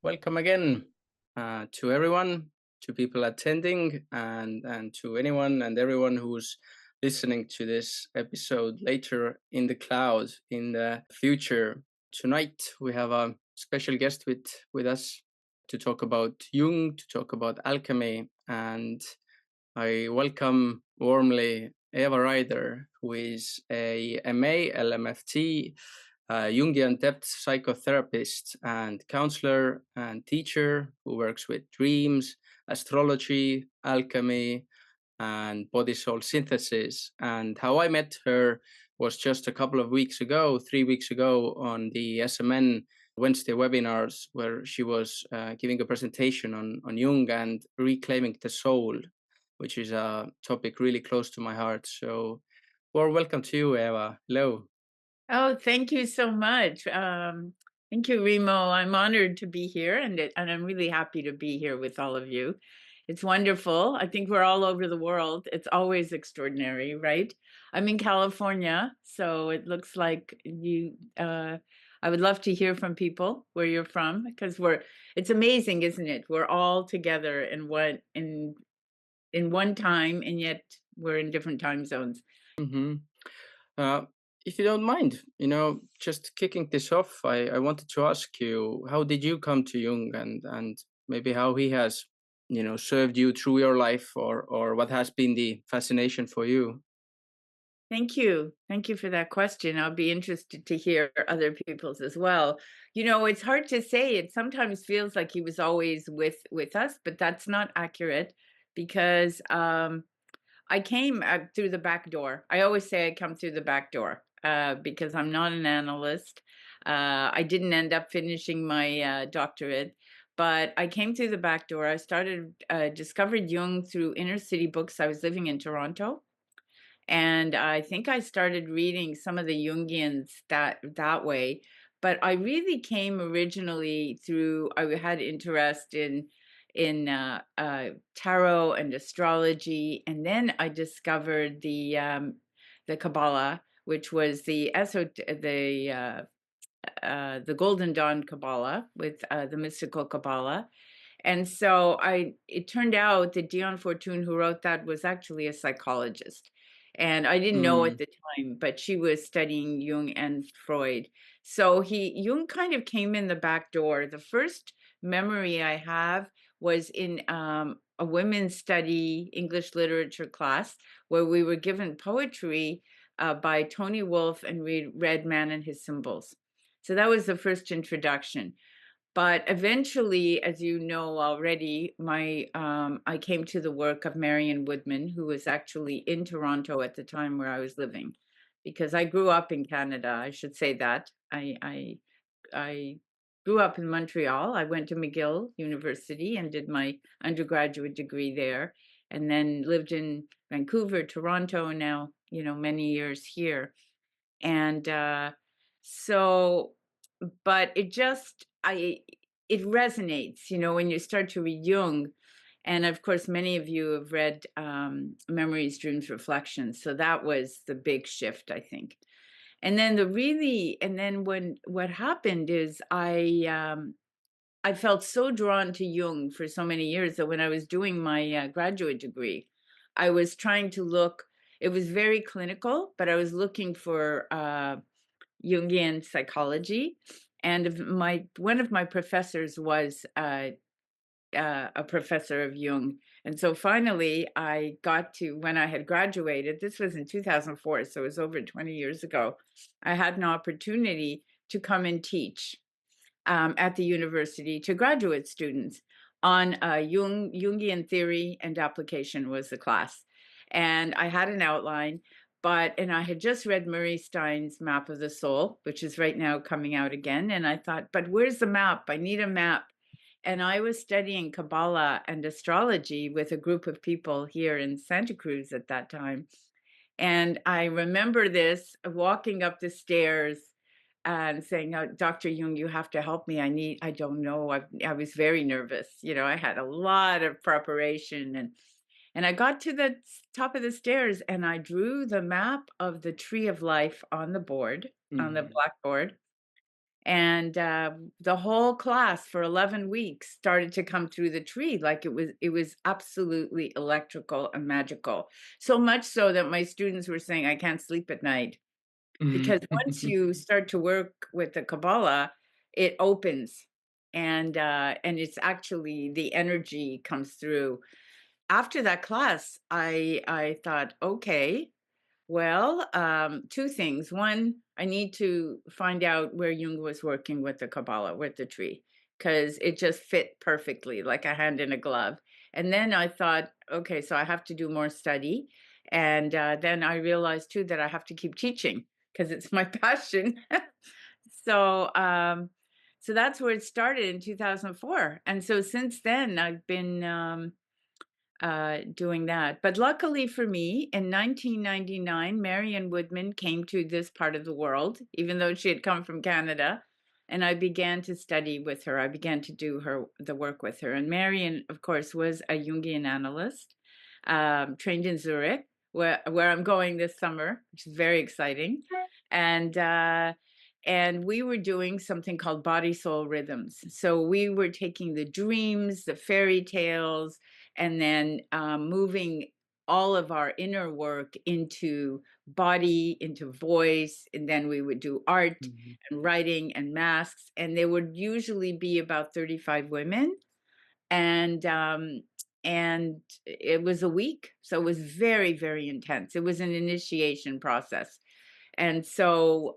Welcome again to everyone, to people attending, and to anyone and everyone who's listening to this episode later in the cloud in the future. Tonight we have a special guest with us to talk about Jung, to talk about alchemy, and I welcome warmly Eva Rider, who is a MA LMFT, Jungian Depth Psychotherapist and counselor and teacher who works with dreams, astrology, alchemy, and body-soul synthesis. And how I met her was just a couple of weeks ago, 3 weeks ago, on the SMN Wednesday webinars, where she was giving a presentation on Jung and reclaiming the soul, which is a topic really close to my heart. So, warm welcome to you, Eva. Hello. Oh, thank you so much. Thank you, Remo. I'm honored to be here, and I'm really happy to be here with all of you. It's wonderful. I think we're all over the world. It's always extraordinary, right? I'm in California, so it looks like you. I would love to hear from people where you're from because It's amazing, isn't it? We're all together in one time, and yet we're in different time zones. Mm-hmm. Uh, if you don't mind, just kicking this off, I wanted to ask you, how did you come to Jung, and maybe how he has, served you through your life, or what has been the fascination for you? Thank you. Thank you for that question. I'll be interested to hear other people's as well. It's hard to say. It sometimes feels like he was always with us, but that's not accurate because I came through the back door. I always say I come through the back door because I'm not an analyst. I didn't end up finishing my doctorate, but I came through the back door. I discovered Jung through inner city books. I was living in Toronto, and I think I started reading some of the Jungians that way. But I really came originally through. I had interest in tarot and astrology, and then I discovered the Kabbalah, which was the Golden Dawn Kabbalah with the mystical Kabbalah. And so it turned out that Dion Fortune, who wrote that, was actually a psychologist. And I didn't know at Mm, the time, but she was studying Jung and Freud. So Jung kind of came in the back door. The first memory I have was in a women's study English literature class where we were given poetry by Tony Wolfe, and we read Man and His Symbols. So that was the first introduction. But eventually, as you know already, my I came to the work of Marion Woodman, who was actually in Toronto at the time where I was living, because I grew up in Canada. I should say that I grew up in Montreal. I went to McGill University and did my undergraduate degree there, and then lived in Vancouver, Toronto, and now many years here. And so but it resonates, when you start to read Jung. And of course, many of you have read Memories, Dreams, Reflections. So that was the big shift, I think. And then when what happened is I felt so drawn to Jung for so many years that when I was doing my graduate degree, I was trying to look. It was very clinical, but I was looking for Jungian psychology, and one of my professors was a professor of Jung. And so finally, I got to, when I had graduated, this was in 2004, so it was over 20 years ago, I had an opportunity to come and teach at the university to graduate students on Jungian theory and application was the class. And I had an outline, and I had just read Murray Stein's Map of the Soul, which is right now coming out again. And I thought, but where's the map? I need a map. And I was studying Kabbalah and astrology with a group of people here in Santa Cruz at that time. And I remember this walking up the stairs and saying, "Oh, Dr. Jung, you have to help me. I don't know. I was very nervous. I had a lot of preparation, and I got to the top of the stairs and I drew the map of the tree of life on the board, on the mm, blackboard. And the whole class for 11 weeks started to come through the tree like it was absolutely electrical and magical. So much so that my students were saying, I can't sleep at night, because once you start to work with the Kabbalah, it opens, and it's actually the energy comes through. After that class, I thought, okay, well, two things. One, I need to find out where Jung was working with the Kabbalah, with the tree, because it just fit perfectly, like a hand in a glove. And then I thought, okay, so I have to do more study. And then I realized too that I have to keep teaching because it's my passion. So, so that's where it started in 2004. And so since then, I've been doing that. But luckily for me, in 1999, Marion Woodman came to this part of the world, even though she had come from Canada. And I began to study with her. I began to do the work with her. And Marion, of course, was a Jungian analyst, trained in Zurich, where I'm going this summer, which is very exciting. And and we were doing something called body soul rhythms. So we were taking the dreams, the fairy tales, and then moving all of our inner work into body, into voice, and then we would do art and writing and masks, and there would usually be about 35 women, and it was a week, so it was very, very intense. It was an initiation process, and so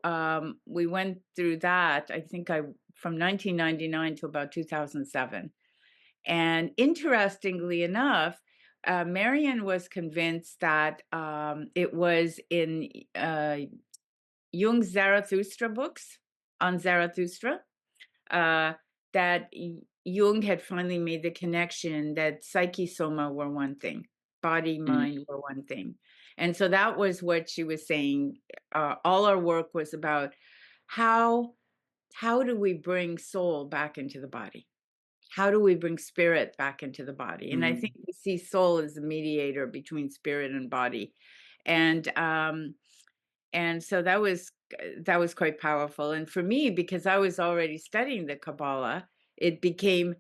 we went through that. I think I from 1999 to about 2007. And interestingly enough, Marion was convinced that it was in Jung's Zarathustra books on Zarathustra that Jung had finally made the connection that psyche, soma were one thing, body, mind were one thing. And so that was what she was saying. All our work was about how do we bring soul back into the body? How do we bring spirit back into the body? And I think we see soul as the mediator between spirit and body. And so that was quite powerful. And for me, because I was already studying the Kabbalah, it became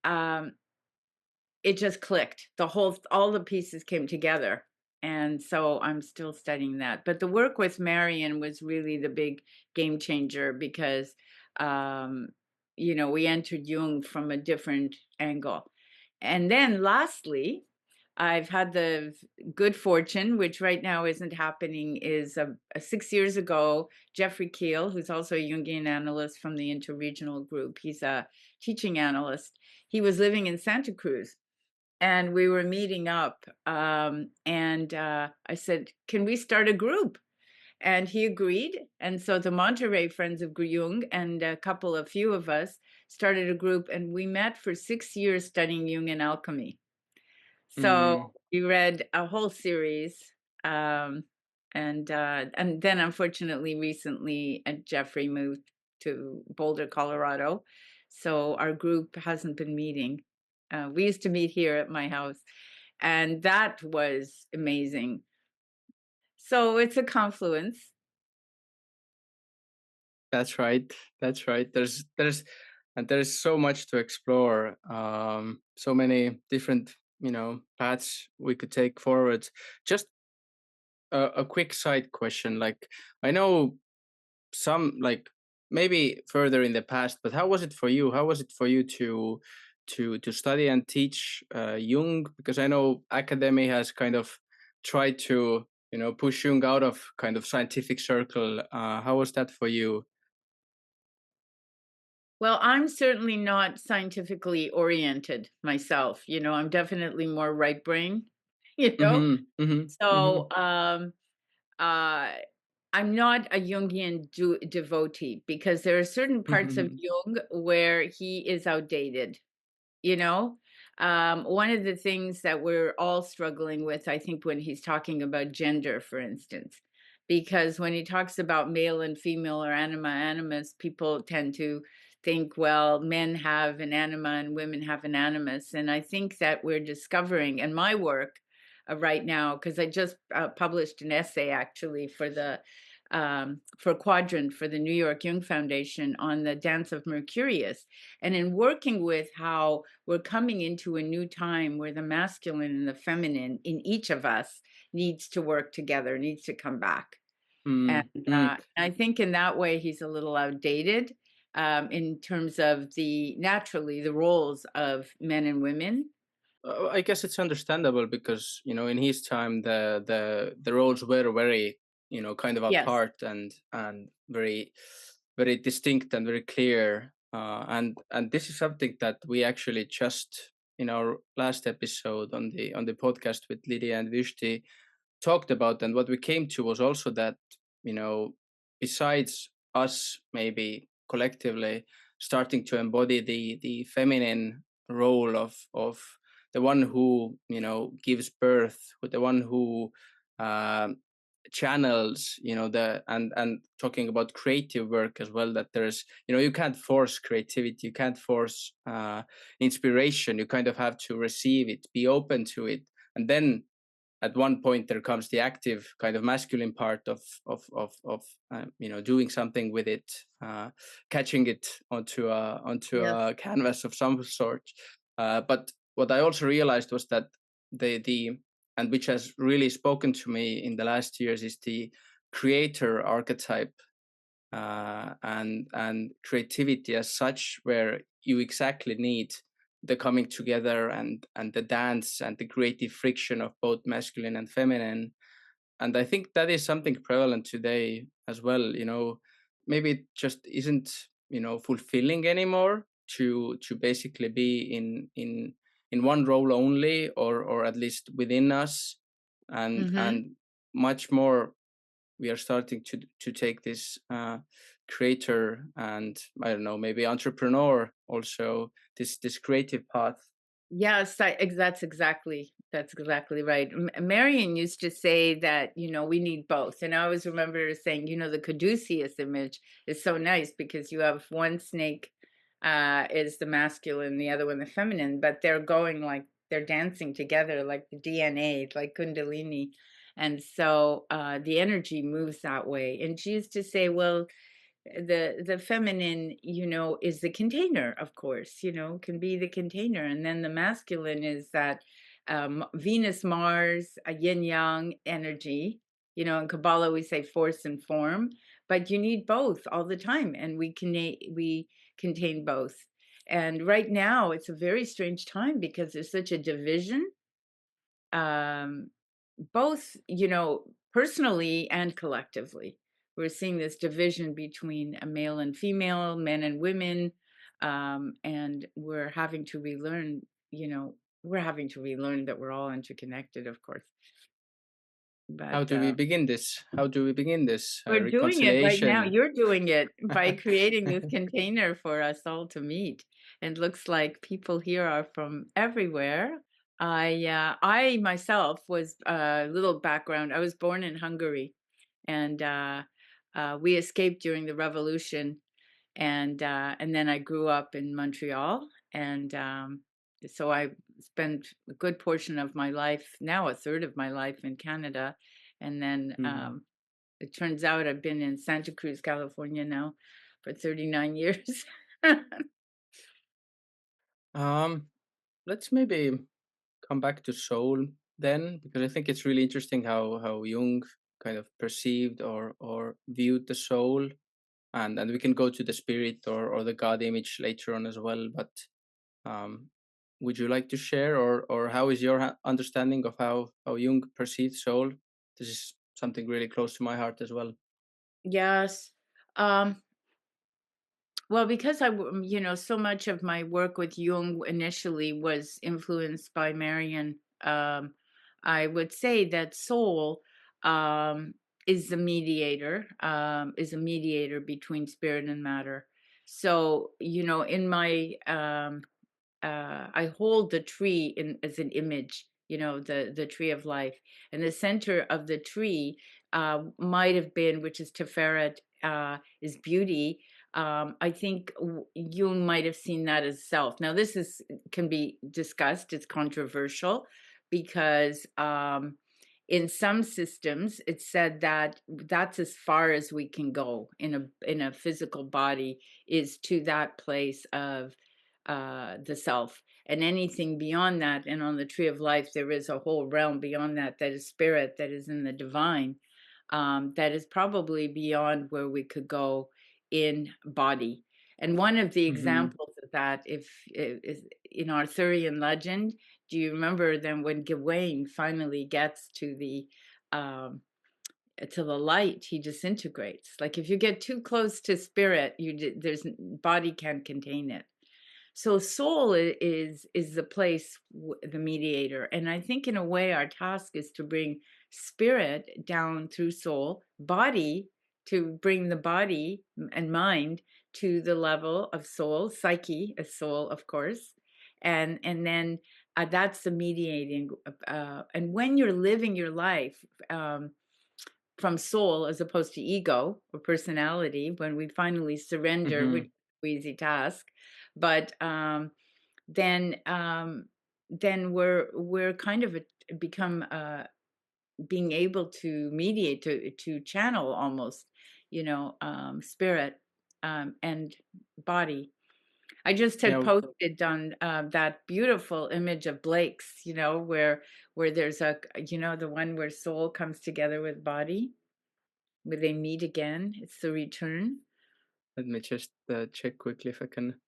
it just clicked. All the pieces came together. And so I'm still studying that. But the work with Marion was really the big game changer because we entered Jung from a different angle. And then lastly, I've had the good fortune, which right now isn't happening, is 6 years ago, Jeffrey Keel, who's also a Jungian analyst from the interregional group, he's a teaching analyst. He was living in Santa Cruz, and we were meeting up, and I said, can we start a group? And he agreed. And so the Monterey Friends of Jung and a few of us started a group, and we met for 6 years studying Jung and alchemy. So we read a whole series, and then unfortunately recently Jeffrey moved to Boulder, Colorado, so our group hasn't been meeting. We used to meet here at my house, and that was amazing. So it's a confluence. That's right. That's right. There's so much to explore. So many different, paths we could take forward. Just a quick side question. Like, I know some, like, maybe further in the past, but how was it for you? How was it for you to study and teach Jung? Because I know academy has kind of tried to, push Jung out of kind of scientific circle. How was that for you? Well, I'm certainly not scientifically oriented myself. I'm definitely more right brain, you know? So, uh, I'm not a Jungian devotee because there are certain parts of Jung where he is outdated. you know One of the things that we're all struggling with, I think, when he's talking about gender, for instance, because when he talks about male and female or anima animus, people tend to think, well, men have an anima and women have an animus. And I think that we're discovering in my work right now, because I just published an essay actually for the for quadrant for the New York Jung Foundation on the dance of Mercurius. And in working with how we're coming into a new time where the masculine and the feminine in each of us needs to work together, needs to come back. And Mm, mm. I think in that way, he's a little outdated in terms of naturally the roles of men and women. I guess it's understandable because in his time the roles were very kind of Yes. apart and very very distinct and very clear. And this is something that we actually just in our last episode on the podcast with Lydia and Vishti talked about, and what we came to was also that besides us maybe collectively starting to embody the feminine role of the one who gives birth, with the one who uh, channels the and talking about creative work as well, that there's you can't force creativity, you can't force inspiration, you kind of have to receive it, be open to it, and then at one point there comes the active kind of masculine part of doing something with it, catching it onto Yes. a canvas of some sort. But what I also realized was that the and which has really spoken to me in the last years is the creator archetype, and creativity as such, where you exactly need the coming together and the dance and the creative friction of both masculine and feminine. And I think that is something prevalent today as well. Maybe it just isn't fulfilling anymore to basically be in one role only, or at least within us, Hmm. and much more we are starting to take this creator and, I don't know, maybe entrepreneur also, this creative path. Yes, that's exactly right. Marion used to say that we need both, and I always remember her saying, the caduceus image is so nice because you have one snake is the masculine, the other one the feminine, but they're going like they're dancing together, like the DNA, like Kundalini, and so the energy moves that way. And she used to say, well, the feminine is the container, of course, can be the container, and then the masculine is that Venus Mars, a yin yang energy. In Kabbalah we say force and form, but you need both all the time, and we contain both. And right now it's a very strange time because there's such a division, um, both, personally and collectively. We're seeing this division between a male and female, men and women, and we're having to relearn, that we're all interconnected, of course. How But do we begin this? How do we begin this we're doing it right now. reconciliation? You're doing it by creating this container for us all to meet. And looks like people here are from everywhere. I myself was a little background. I was born in Hungary, and we escaped during the revolution, and then I grew up in Montreal, and so I spent a good portion of my life, now a third of my life, in Canada, and then Mhm. it turns out I've been in Santa Cruz, California now for 39 years. um let's maybe come back to soul then, because I think it's really interesting how Jung kind of perceived or viewed the soul, and we can go to the spirit or the god image later on as well. But um would you like to share, or how is your understanding of how Jung perceived soul? This is something really close to my heart as well. Yes. Um, well, because so much of my work with Jung initially was influenced by Marion, I would say that soul um, is a mediator between spirit and matter. So, in my I hold the tree as an image, the tree of life, and the center of the tree might have been, which is Tiferet, is beauty. I think Jung might have seen that as self. Now, this is can be discussed. It's controversial because in some systems, it's said that that's as far as we can go in a physical body, is to that place of the self. And anything beyond that, and on the tree of life, there is a whole realm beyond that, that is spirit, that is in the divine, that is probably beyond where we could go in body. And one of the Hmm. examples of that, if is in Arthurian legend, do you remember then when Gawain finally gets to the light, he disintegrates. Like if you get too close to spirit, there's body can't contain it. So soul is the place, the mediator. And I think in a way our task is to bring spirit down through soul, body to bring the body and mind to the level of soul, psyche as soul, of course. And then that's the mediating. And when you're living your life from soul as opposed to ego or personality, when we finally surrender, which Hmm. is an easy task, but then then we're kind of become being able to mediate, to channel almost, spirit and body. I just had Yeah, posted on that beautiful image of Blake's, where there's the one where soul comes together with body, where they meet again. It's the return. let me just check quickly if I can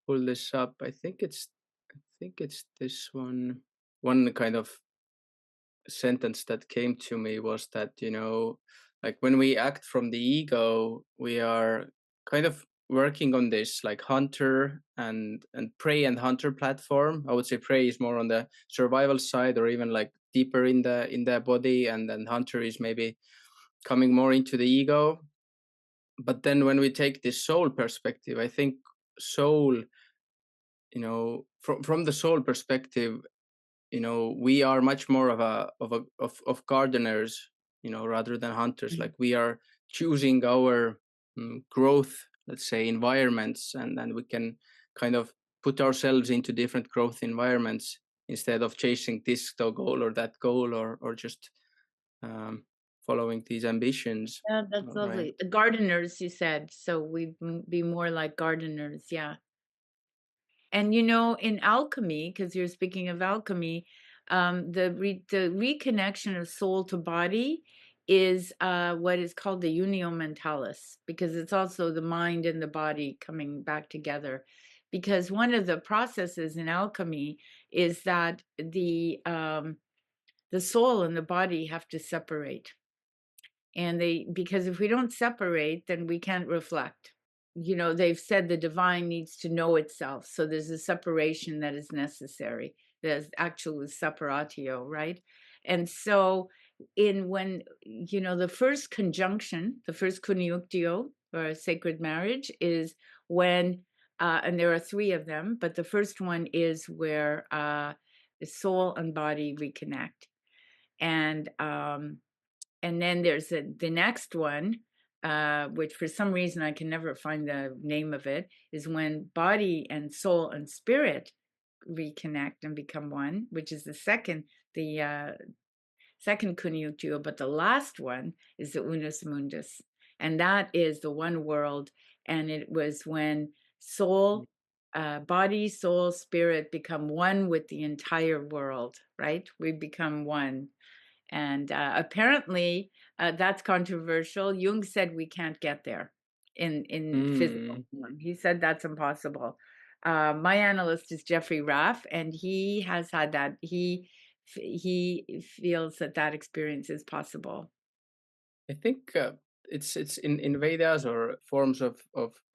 pull this up. I think it's this one. One kind of sentence that came to me was that, like when we act from the ego, we are kind of working on this like hunter and prey and hunter platform. I would say prey is more on the survival side, or even like deeper in the body, and then hunter is maybe coming more into the ego. But then when we take this soul perspective, I think soul, from the soul perspective, we are much more of gardeners, rather than hunters. Mhm. Like we are choosing our growth, let's say, environments, and then we can kind of put ourselves into different growth environments instead of chasing this goal or that goal, or just um, following these ambitions. Yeah, that's Right. lovely. The gardeners, you said, so we be more like gardeners. Yeah. And in alchemy, because you're speaking of alchemy, the reconnection of soul to body is what is called the unio mentalis, because it's also the mind and the body coming back together. Because one of the processes in alchemy is that the soul and the body have to separate, and because if we don't separate, then we can't reflect. They've said the divine needs to know itself, so there's a separation that is necessary. There's actual separatio, right? And so in when the first conjunction, the first coniunctio, or a sacred marriage, is when and there are three of them, but the first one is where the soul and body reconnect. And um and then there's the next one, which for some reason I can never find the name of it, is when body and soul and spirit reconnect and become one, which is the second conjunctio. But the last one is the unus mundus, and that is the one world. And it was when body, soul, spirit become one with the entire world, right? We become one. And apparently, that's controversial. Jung said we can't get there in physical Mm. form. He said that's impossible. My analyst is Jeffrey Raff, and he has had that. He feels that experience is possible. I think it's in Vedas or forms of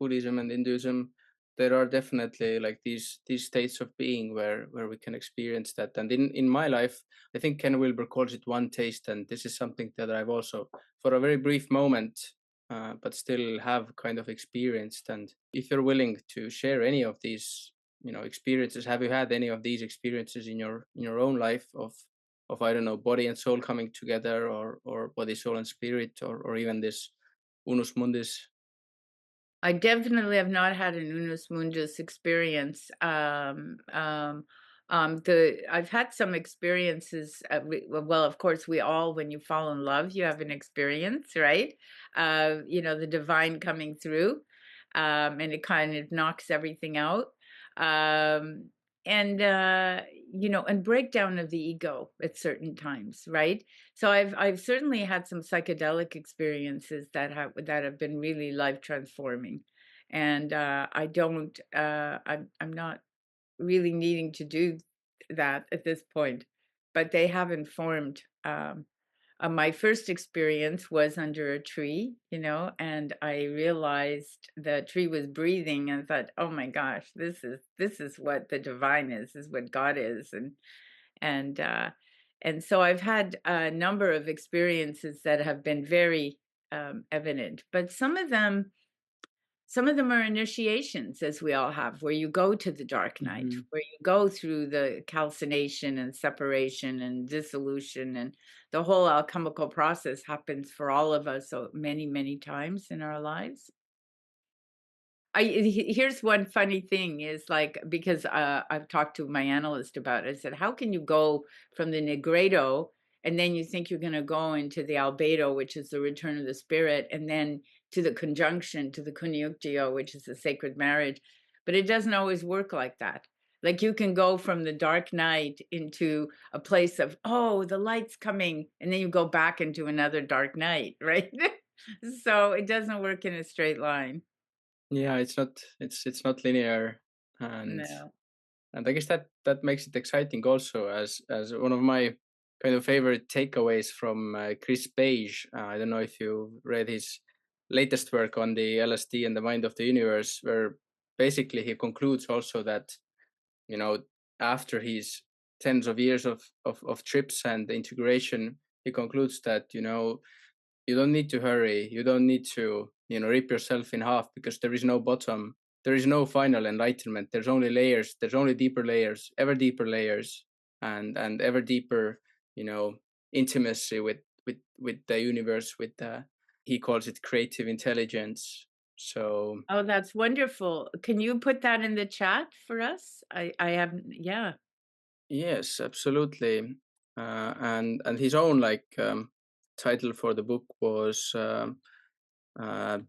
Buddhism and Hinduism. There are definitely like these states of being where we can experience that. And in my life, I think Ken Wilber calls it one taste, and this is something that I've also, for a very brief moment, but still have kind of experienced. And if you're willing to share any of these, experiences, have you had any of these experiences in your own life of, I don't know, body and soul coming together, or body, soul, and spirit, or even this unus mundis? I definitely have not had an unus mundus experience. I've had some experiences. Well, of course, we all, when you fall in love, you have an experience, right? The divine coming through, and it kind of knocks everything out. Um, and breakdown of the ego at certain times, right? So I've certainly had some psychedelic experiences that have been really life transforming, and I don't, I'm not really needing to do that at this point, but they have informed. My first experience was under a tree, and I realized the tree was breathing, and thought, "Oh my gosh, this is what the divine is what God is," and uh, and so I've had a number of experiences that have been very evident, but some of them are initiations, as we all have, where you go to the dark night, Hmm. where you go through the calcination and separation and dissolution, and the whole alchemical process happens for all of us so many, many times in our lives. Here's one funny thing is, like, because I've talked to my analyst about it. I said, how can you go from the nigredo and then you think you're going to go into the albedo, which is the return of the spirit, and then to the conjunction, to the conjunctio, which is the sacred marriage. But it doesn't always work like that. Like, you can go from the dark night into a place of, oh, the light's coming, and then you go back into another dark night, right? So it doesn't work in a straight line. Yeah, it's not linear, and No. I guess that makes it exciting also. As one of my kind of favorite takeaways from Chris Page. I don't know if you read his latest work on the LSD and the mind of the universe, where basically he concludes also that, you know after his tens of years of trips and integration, he concludes that, you don't need to hurry. You don't need to, rip yourself in half, because there is no bottom. There is no final enlightenment. There's only layers. There's only deeper layers, ever deeper layers, and ever deeper, you know, intimacy with the universe. With the He calls it creative intelligence. So Oh, that's wonderful. Can you put that in the chat for us? I haven't, yeah. yes, absolutely. And his own, like, title for the book was.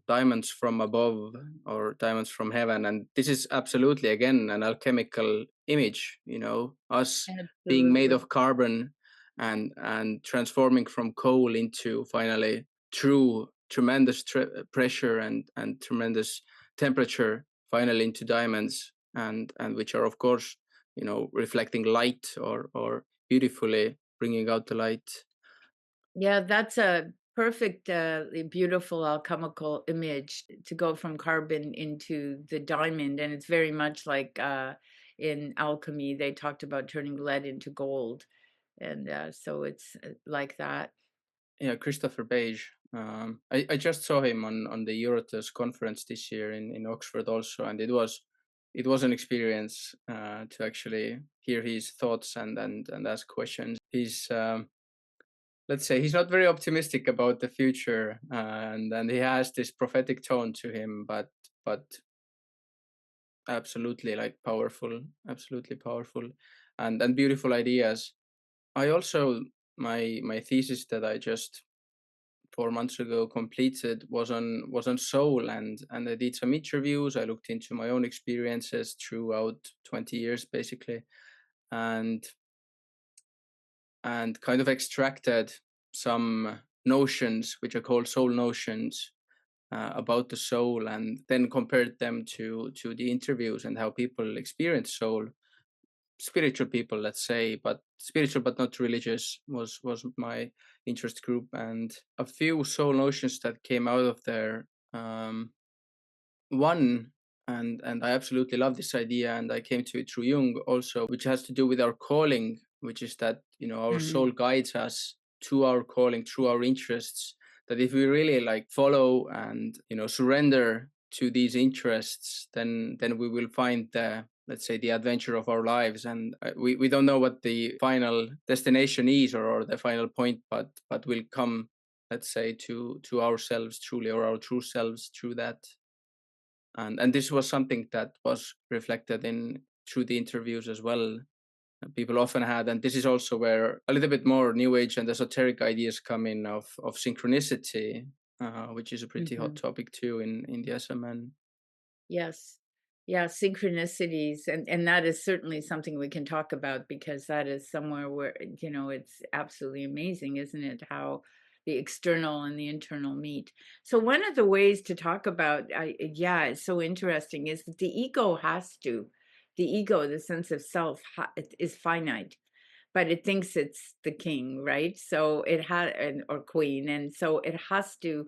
Diamonds from above, or diamonds from heaven. And this is absolutely, again, an alchemical image, us being made Absolutely. of carbon, and transforming from coal into, finally, true tremendous pressure and tremendous temperature, finally into diamonds, and which are, of course, reflecting light, or beautifully bringing out the light. Yeah, that's a perfect, beautiful alchemical image to go from carbon into the diamond. And it's very much like in alchemy, they talked about turning lead into gold. And so it's like that. Yeah, Christopher Page. I just saw him on the Eurotas conference this year in Oxford also, and it was an experience to actually hear his thoughts and ask questions. He's, let's say, he's not very optimistic about the future, and he has this prophetic tone to him, but absolutely, like, powerful, absolutely powerful, and beautiful ideas. I also, my thesis that I just 4 months ago completed was on soul, and I did some interviews. I looked into my own experiences throughout 20 years, basically, and kind of extracted some notions which are called soul notions, about the soul, and then compared them to the interviews and how people experience soul. Spiritual people, let's say, but spiritual but not religious, was my interest group. And a few soul notions that came out of there. One, and I absolutely love this idea, and I came to it through Jung also, which has to do with our calling, which is that, our Mhm. soul guides us to our calling through our interests. That if we really, like, follow and, surrender to these interests, then we will find the, let's say, the adventure of our lives. And we don't know what the final destination is, or the final point, but we'll come, let's say, to ourselves truly, or our true selves, through that. And this was something that was reflected in through the interviews as well. people often had, and this is also where a little bit more New Age and esoteric ideas come in of synchronicity, which is a pretty hot Mhm. topic too in the SMN. Yes. Yeah, synchronicities, and that is certainly something we can talk about because that is somewhere where, it's absolutely amazing, isn't it? How the external and the internal meet. So one of the ways to talk about, yeah, it's so interesting, is that the ego, the sense of self, it is finite, but it thinks it's the king, right? So it had, or queen, and so it has to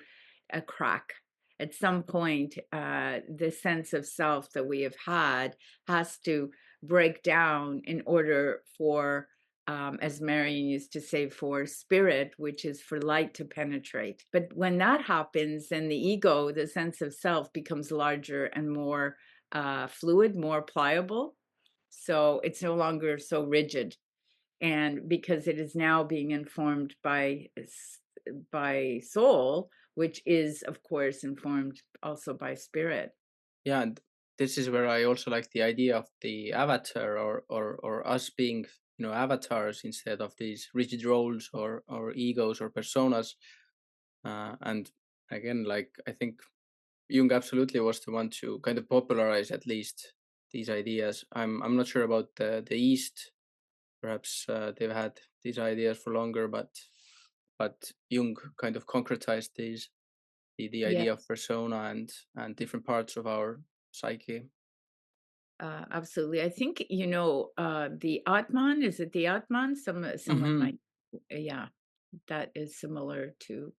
crack at some point. The sense of self that we have had has to break down in order for, as Marion used to say, for spirit, which is for light, to penetrate. But when that happens, then the ego, the sense of self, becomes larger and more fluid, more pliable. So it's no longer so rigid, and because it is now being informed by soul, which is of course informed also by spirit. Yeah, and this is where I also like the idea of the avatar, or us being, avatars instead of these rigid roles or egos or personas. And again, like, I think Jung absolutely was the one to kind of popularize at least these ideas. I'm not sure about the East. Perhaps they've had these ideas for longer, but Jung kind of concretized the Yeah, idea of persona and different parts of our psyche. absolutely. I think, the atman, is it the atman? Someone Hmm. might, yeah, that is similar to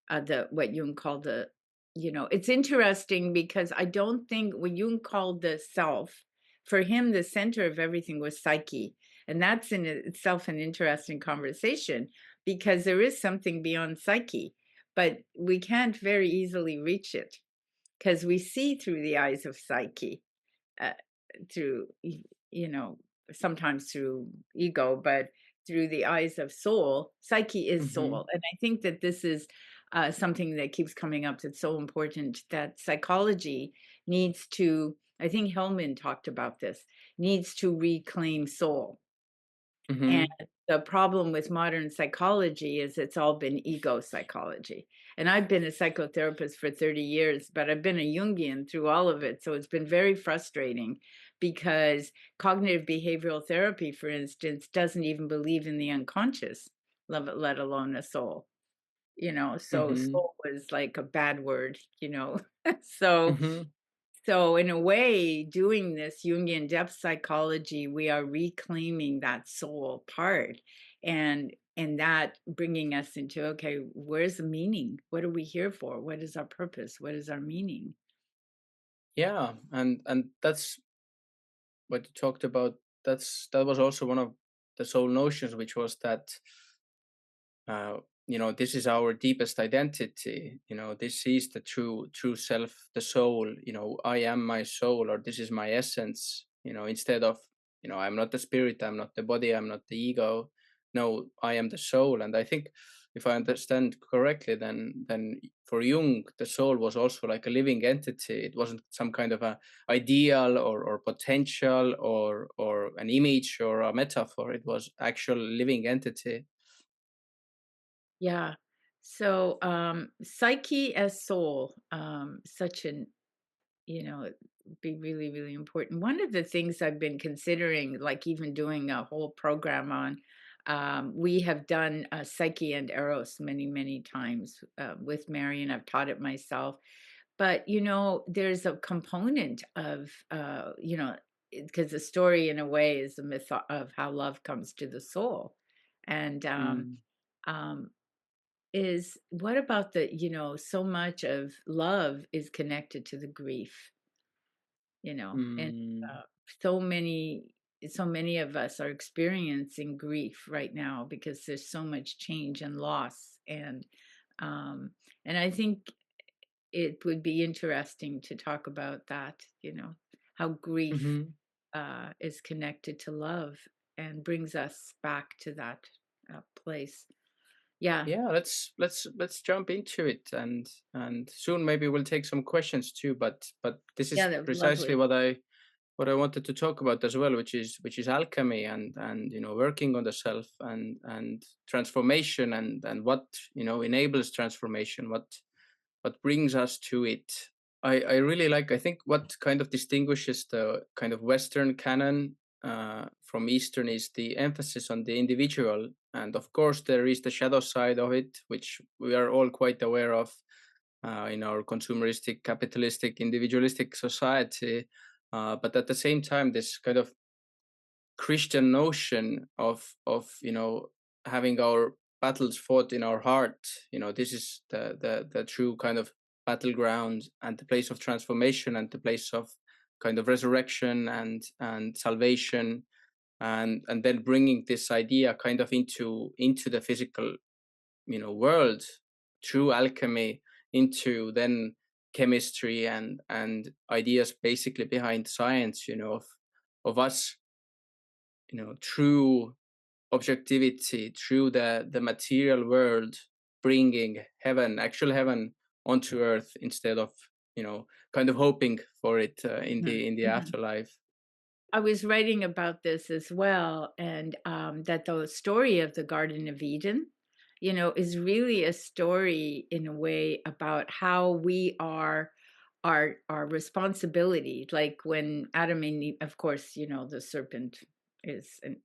the what Jung called the, it's interesting because I don't think what Jung called the self, for him, the center of everything was psyche. And that's in itself an interesting conversation because there is something beyond psyche, but we can't very easily reach it because we see through the eyes of psyche, uh, through, sometimes through ego, but through the eyes of soul. Psyche is Hmm. soul. And I think that this is something that keeps coming up that's so important, that psychology needs to, I think Hellman talked about this, needs to reclaim soul. And Hmm. the problem with modern psychology is it's all been ego psychology. And I've been a psychotherapist for 30 years, but I've been a Jungian through all of it. So it's been very frustrating because cognitive behavioral therapy, for instance, doesn't even believe in the unconscious, let alone a soul. So Hmm. soul was like a bad word. So Hmm. so in a way, doing this Jungian depth psychology, we are reclaiming that soul part, and that bringing us into, okay, where's the meaning? What are we here for? What is our purpose? What is our meaning? Yeah, and that's what you talked about. That was also one of the soul notions, which was that uh, this is our deepest identity. This is the true self, the soul. I am my soul, or this is my essence. Instead of, I'm not the spirit, I'm not the body, I'm not the ego. No, I am the soul. And I think, if I understand correctly, then for Jung, the soul was also like a living entity. It wasn't some kind of a ideal or potential or an image or a metaphor. It was actual living entity. Yeah. So psyche as soul, such an, be really, really important. One of the things I've been considering, like even doing a whole program on, we have done Psyche and Eros many, many times with Marion. I've taught it myself. But, there's a component of, because the story in a way is the myth of how love comes to the soul. And Mm. um, is what about the, so much of love is connected to the grief, and Mm. uh, so many so many of us are experiencing grief right now because there's so much change and loss, um and I think it would be interesting to talk about that, how grief Mhm. is connected to love and brings us back to that place. Yeah, Yeah, let's jump into it, and soon maybe we'll take some questions too. But this yeah, is that was precisely lovely. what I wanted to talk about as well, which is alchemy, and working on the self, and transformation, and what enables transformation, what brings us to it. I really like, I think what kind of distinguishes the kind of Western canon from Eastern is the emphasis on the individual. And of course, there is the shadow side of it, which we are all quite aware of in our consumeristic, capitalistic, individualistic society. But at the same time, this kind of Christian notion of having our battles fought in our heart. This is the true kind of battleground, and the place of transformation, and the place of kind of resurrection and salvation, and then bringing this idea kind of into the physical world through alchemy, into then chemistry, and ideas basically behind science, of us, true objectivity, through the material world, bringing heaven, actual heaven, onto earth, instead of kind of hoping for it in the afterlife. I was writing about this as well, and that the story of the Garden of Eden, is really a story in a way about how we are our responsibility. Like when Adam and Eve, of course, the serpent is an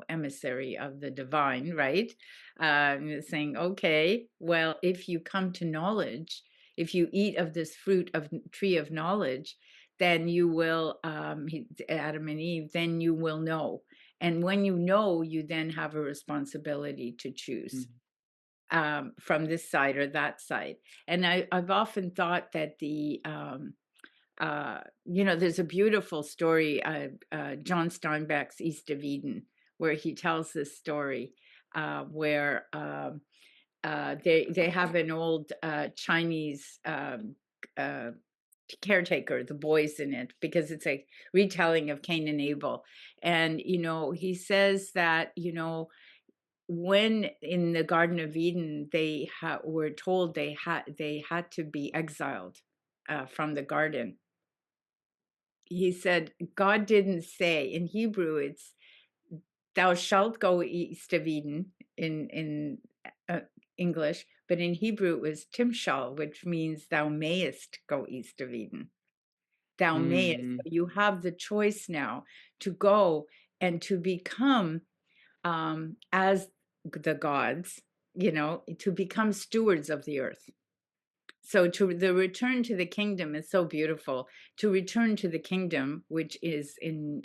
emissary of the divine, right? Saying, okay, well, if you come to knowledge, if you eat of this fruit of tree of knowledge, then you will, Adam and Eve, then you will know. And when you know, you then have a responsibility to choose from this side or that side. And I've often thought that there's a beautiful story, John Steinbeck's East of Eden, where he tells this story where they have an old Chinese caretaker, the boys in it, because it's a retelling of Cain and Abel. And, he says that, when in the Garden of Eden, they were told they had to be exiled from the garden. He said, God didn't say, in Hebrew, it's thou shalt go east of Eden in English, but in Hebrew it was timshal, which means thou mayest go east of Eden. Thou mayest. Mm-hmm. You have the choice now to go and to become as the gods, to become stewards of the earth. So the return to the kingdom is so beautiful. To return to the kingdom, which is in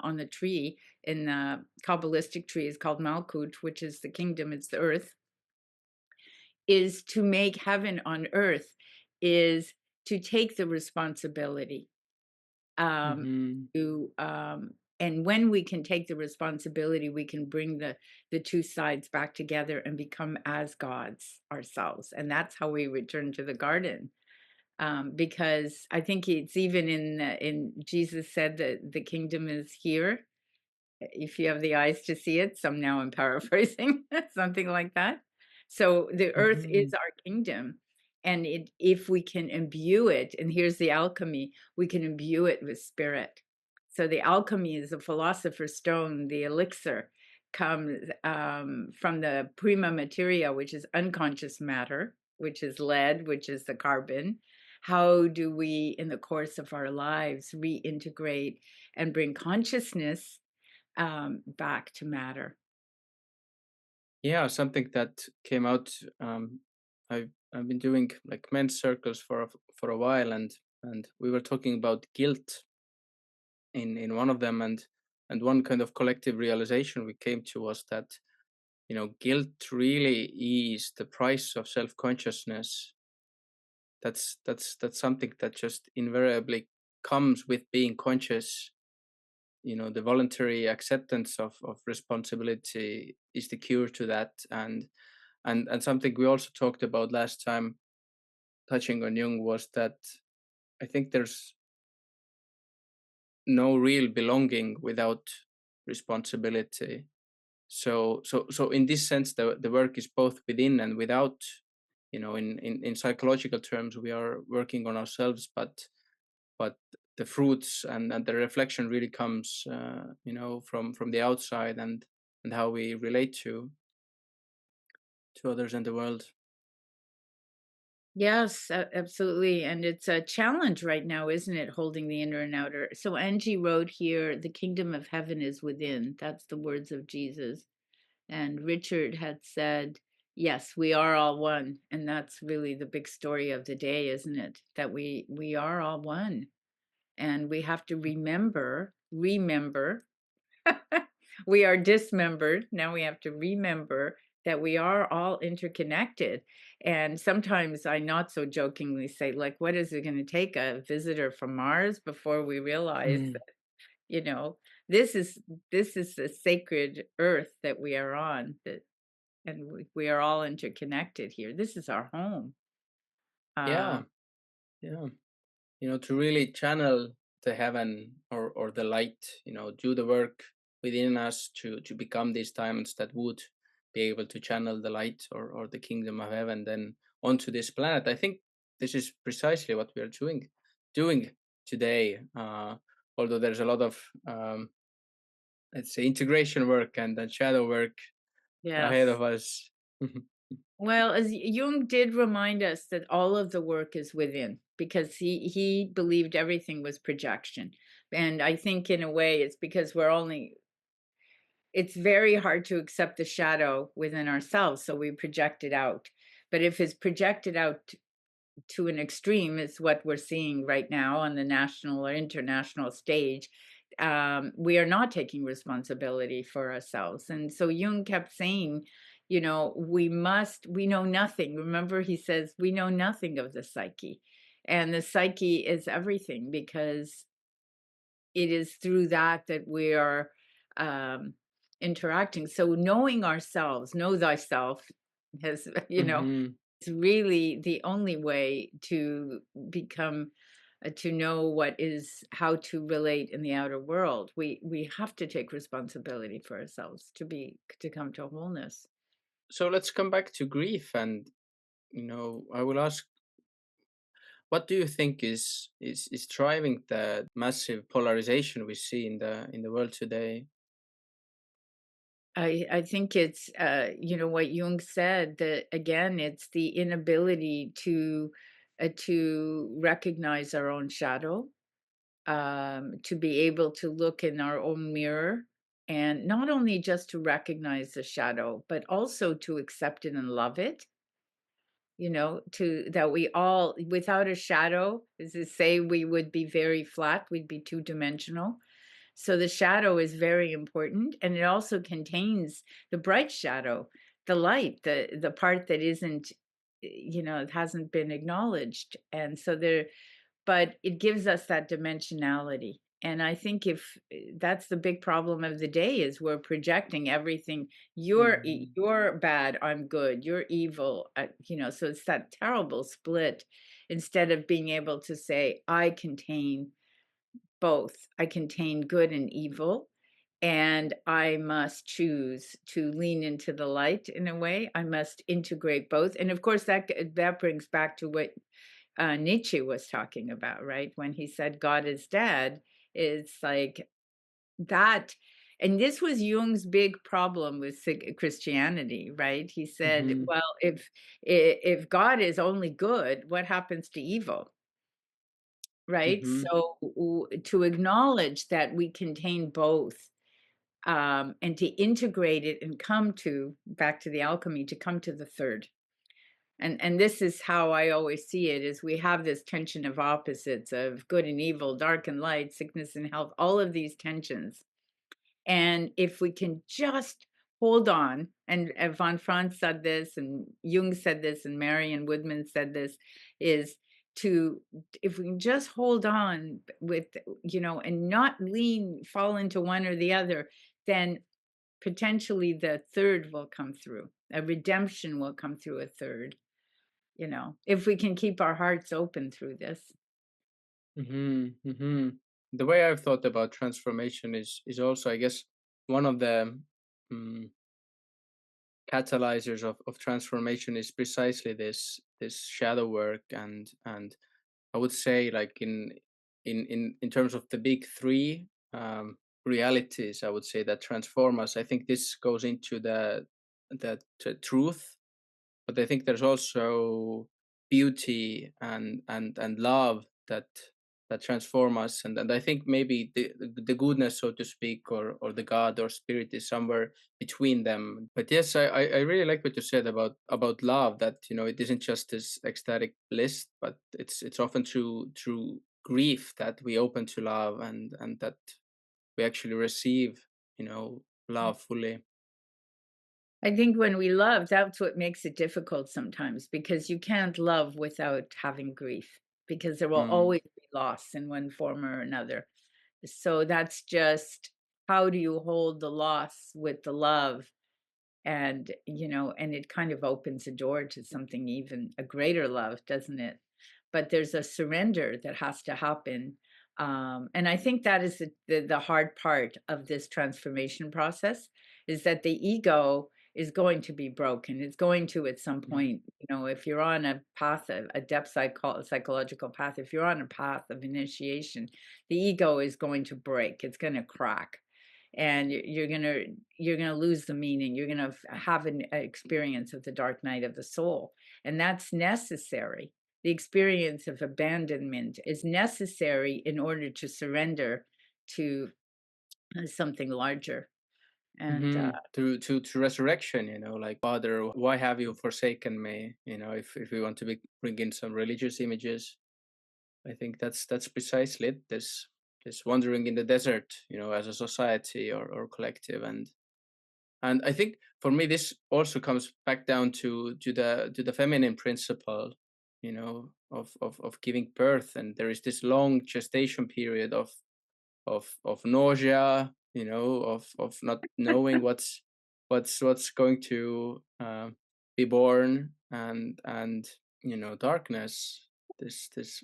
on the tree, in the Kabbalistic tree, is called Malkut, which is the kingdom, it's the earth, is to make heaven on earth, is to take the responsibility Mm-hmm. to and when we can take the responsibility, we can bring the two sides back together and become as gods ourselves. And that's how we return to the garden. Because I think it's even in Jesus said that the kingdom is here, if you have the eyes to see it. So now I'm paraphrasing something like that. So the earth Mm-hmm. is our kingdom, and if we can imbue it, and here's the alchemy, we can imbue it with spirit. So the alchemy is a philosopher's stone. The elixir comes from the prima materia, which is unconscious matter, which is lead, which is the carbon. How do we, in the course of our lives, reintegrate and bring consciousness back to matter? Yeah, something that came out. I've been doing like men's circles for a while, and we were talking about guilt in one of them, and one kind of collective realization we came to was that guilt really is the price of self-consciousness. That's something that just invariably comes with being conscious. The voluntary acceptance of responsibility is the cure to that. And something we also talked about last time, touching on Jung, was that I think there's no real belonging without responsibility. So in this sense, the work is both within and without. In psychological terms, we are working on ourselves, but the fruits and the reflection really comes, from the outside, and how we relate to others in the world. Yes, absolutely. And it's a challenge right now, isn't it? Holding the inner and outer. So Angie wrote here, the kingdom of heaven is within. That's the words of Jesus. And Richard had said, yes, we are all one. And that's really the big story of the day, isn't it? That we are all one. And we have to remember we are dismembered. Now we have to remember that we are all interconnected. And sometimes I not so jokingly say, like, what is it going to take, a visitor from Mars before we realize Mm. that, you know, this is the sacred earth that we are on, that and we are all interconnected here. This is our home. Yeah, yeah. To really channel the heaven, or the light, do the work within us to become these diamonds that would be able to channel the light, or the kingdom of heaven then onto this planet. I think this is precisely what we are doing today. Although there's a lot of, let's say, integration work and shadow work ahead Yes. of us. Well, as Jung did remind us that all of the work is within, because he believed everything was projection. And I think in a way it's because it's very hard to accept the shadow within ourselves, so we project it out. But if it's projected out to an extreme, is what we're seeing right now on the national or international stage, we are not taking responsibility for ourselves. And so Jung kept saying, we know nothing. Remember, he says, we know nothing of the psyche. And the psyche is everything, because it is through that we are um, interacting. So knowing ourselves, know thyself, has, Hmm. it's really the only way to become, to know how to relate in the outer world. We have to take responsibility for ourselves to come to wholeness. So let's come back to grief, and I will ask, what do you think is driving the massive polarization we see in the world today? I think it's what Jung said, that again it's the inability to recognize our own shadow, to be able to look in our own mirror, and not only just to recognize the shadow, but also to accept it and love it. To that we all, without a shadow, as to say, we would be very flat, we'd be two-dimensional. So the shadow is very important, and it also contains the bright shadow, the light, the part that isn't, it hasn't been acknowledged. And so but it gives us that dimensionality. And I think if that's the big problem of the day, is we're projecting everything. Hmm. You're bad, I'm good. You're evil. So it's that terrible split, instead of being able to say, I contain both. I contain good and evil, and I must choose to lean into the light in a way. I must integrate both. And of course, that brings back to what Nietzsche was talking about, right? When he said God is dead, it's like that. And this was Jung's big problem with Christianity, right? He said, Hmm. well, if God is only good, what happens to evil? Right? Hmm. So to acknowledge that we contain both, and to integrate it and come to back to the alchemy, to come to the third. And this is how I always see it, is we have this tension of opposites, of good and evil, dark and light, sickness and health, all of these tensions. And if we can just hold on, and von Franz said this, and Jung said this, and Marion Woodman said this, is to, if we can just hold on with, and not fall into one or the other, then potentially the third will come through. A redemption will come through a third, if we can keep our hearts open through this. Hmm. Hmm. The way I've thought about transformation is also, I guess, one of the um, catalyzers of transformation is precisely this shadow work, and I would say, like, in terms of the big three realities, I would say, that transform us. I think this goes into the truth, but I think there's also beauty and love that transform us, and I think maybe the goodness, so to speak, or the God or spirit is somewhere between them. But yes, I really like what you said about love, that it isn't just this ecstatic bliss, but it's often through grief that we open to love, and that we actually receive love fully. I think when we love, that's what makes it difficult sometimes, because you can't love without having grief, because there will Mm. always be loss in one form or another. So that's just, how do you hold the loss with the love? And and it kind of opens a door to something, even a greater love, doesn't it? But there's a surrender that has to happen. And I think that is the hard part of this transformation process, is that the ego is going to be broken. It's going to, at some Mm. point, if you're on a path, a depth psychological path, if you're on a path of initiation, the ego is going to break. It's going to crack, and you're gonna lose the meaning. You're gonna have an experience of the dark night of the soul, and that's necessary. The experience of abandonment is necessary in order to surrender to something larger. And To resurrection, like, Father, why have you forsaken me? If we want to bring in some religious images, I think that's precisely it. This wandering in the desert, as a society or collective, and I think for me this also comes back down to the feminine principle, of giving birth, and there is this long gestation period of nausea, of not knowing what's going to be born, and darkness, this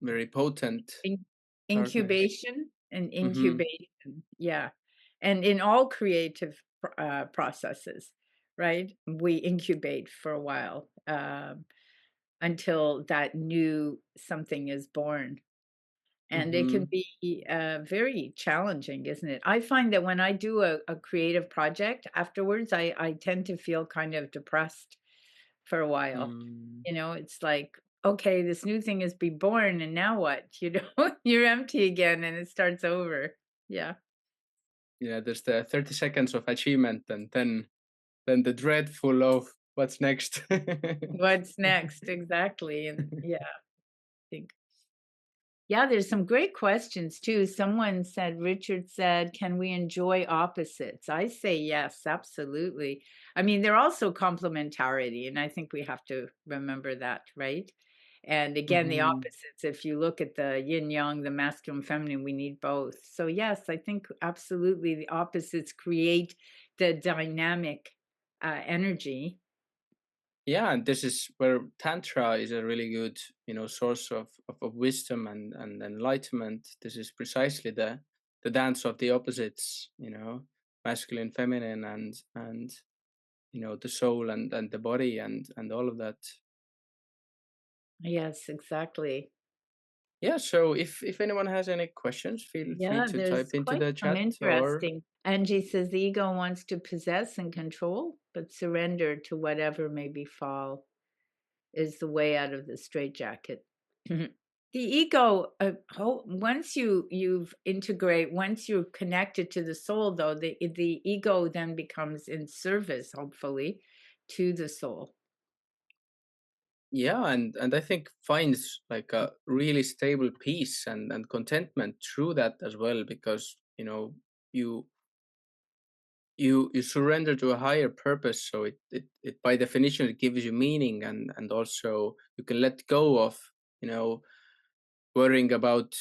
very potent darkness. incubation and Mm-hmm. incubation, yeah. And in all creative processes, right, we incubate for a while, until that new something is born. And it can Mm-hmm. be very challenging, isn't it? I find that when I do a creative project, afterwards, I tend to feel kind of depressed for a while. Mm. It's like, okay, this new thing is be born, and now what? You're empty again, and it starts over. Yeah. Yeah, there's the 30 seconds of achievement, and then the dreadful of what's next. What's next? Exactly. And yeah, I think. Yeah, there's some great questions too. Richard said, can we enjoy opposites? I say yes, absolutely. I mean, they're also complementarity, and I think we have to remember that, right? And again, the Mm-hmm. opposites, if you look at the yin yang, the masculine, feminine, we need both. So, yes, I think absolutely the opposites create the dynamic energy. Yeah, and this is where tantra is a really good source of wisdom and enlightenment. This is precisely the dance of the opposites, masculine, feminine, and the soul and the body, and all of that. Yes, exactly. Yeah, so if anyone has any questions, feel free Yeah, to there's type into quite the some chat, or interesting. Angie says the ego wants to possess and control, but surrender to whatever may befall is the way out of the straitjacket. The ego, once once you're connected to the soul, though, the ego then becomes in service, hopefully, to the soul. yeah, and I think finds like a really stable peace and contentment through that as well, because you you surrender to a higher purpose, so it by definition it gives you meaning, and also you can let go of you know worrying about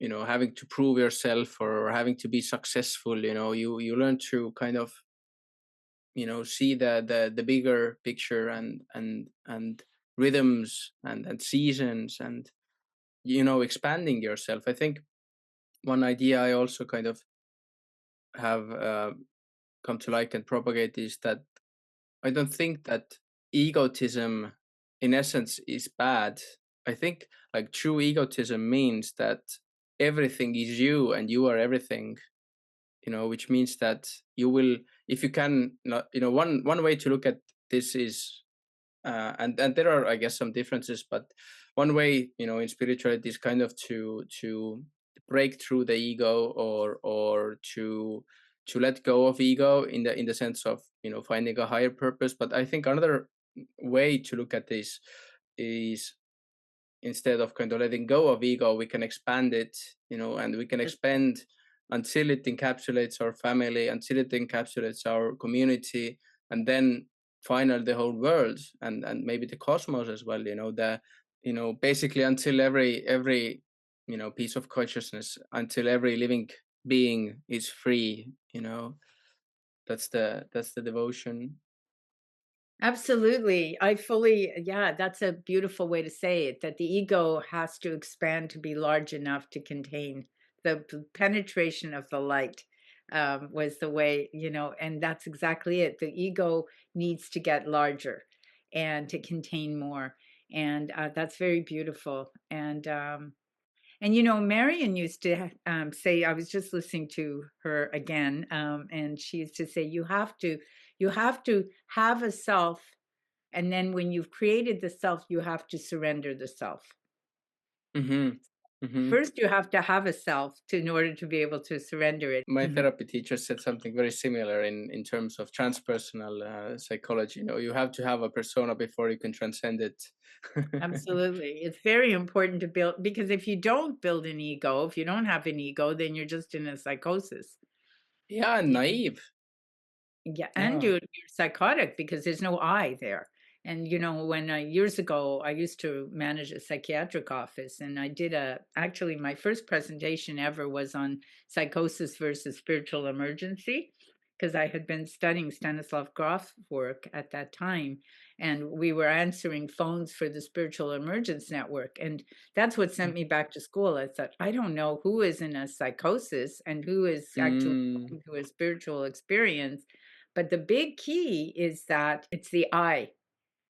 having to prove yourself or having to be successful. You learn to kind of see the bigger picture, and rhythms and seasons, and expanding yourself. I think one idea I also kind of have come to like and propagate is that I don't think that egotism in essence is bad. I think like true egotism means that everything is you and you are everything, which means that you will, if you can, not, one way to look at this is, and there are, I guess, some differences, but one way, in spirituality is kind of to break through the ego, or to let go of ego in the sense of, finding a higher purpose. But I think another way to look at this is, instead of kind of letting go of ego, we can expand it, and we can expand until it encapsulates our family, until it encapsulates our community, and then finally the whole world, and maybe the cosmos as well. Basically until every piece of consciousness, until every living being is free. That's the devotion. Absolutely. Yeah, that's a beautiful way to say it, that the ego has to expand to be large enough to contain the penetration of the light, was the way, and that's exactly it. The ego needs to get larger and to contain more. And that's very beautiful. And Marion used to say, I was just listening to her again, and she used to say, you have to have a self, and then when you've created the self, you have to surrender the self. Mm-hmm. Mm-hmm. First, you have to have a self in order to be able to surrender it. My therapy teacher said something very similar in terms of transpersonal psychology. You have to have a persona before you can transcend it. Absolutely. It's very important to build, because if you don't build an ego, if you don't have an ego, then you're just in a psychosis. Yeah, naive. Yeah, and Yeah. you're psychotic because there's no I there. And when years ago I used to manage a psychiatric office, and I did actually my first presentation ever was on psychosis versus spiritual emergency, because I had been studying Stanislav Grof's work at that time, and we were answering phones for the Spiritual Emergence Network, and that's what sent me back to school. I thought, I don't know who is in a psychosis and who is actually Mm. going through a spiritual experience. But the big key is that it's the I.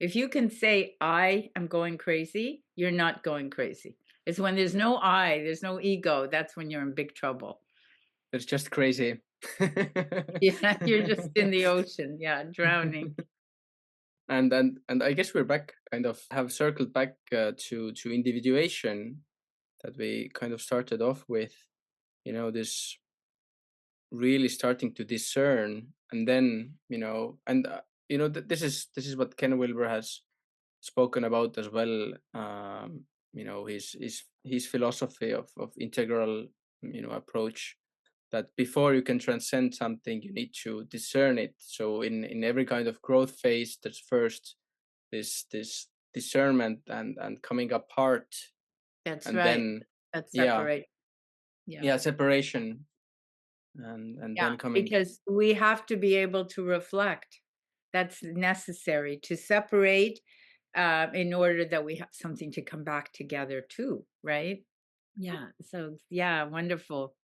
If you can say, I am going crazy, you're not going crazy. It's when there's no I, there's no ego, that's when you're in big trouble. It's just crazy. Yeah, you're just in the ocean, yeah, drowning. And I guess we're back, kind of have circled back to individuation that we kind of started off with. This really starting to discern, and then this is what Ken Wilber has spoken about as well. His philosophy of integral approach, that before you can transcend something, you need to discern it. So in every kind of growth phase, there's first this discernment and coming apart, That's and right. then That's yeah, separate. Yeah. yeah, separation, and Yeah, then coming. because we have to be able to reflect. That's necessary to separate, in order that we have something to come back together to, right? Yeah. So, yeah, wonderful.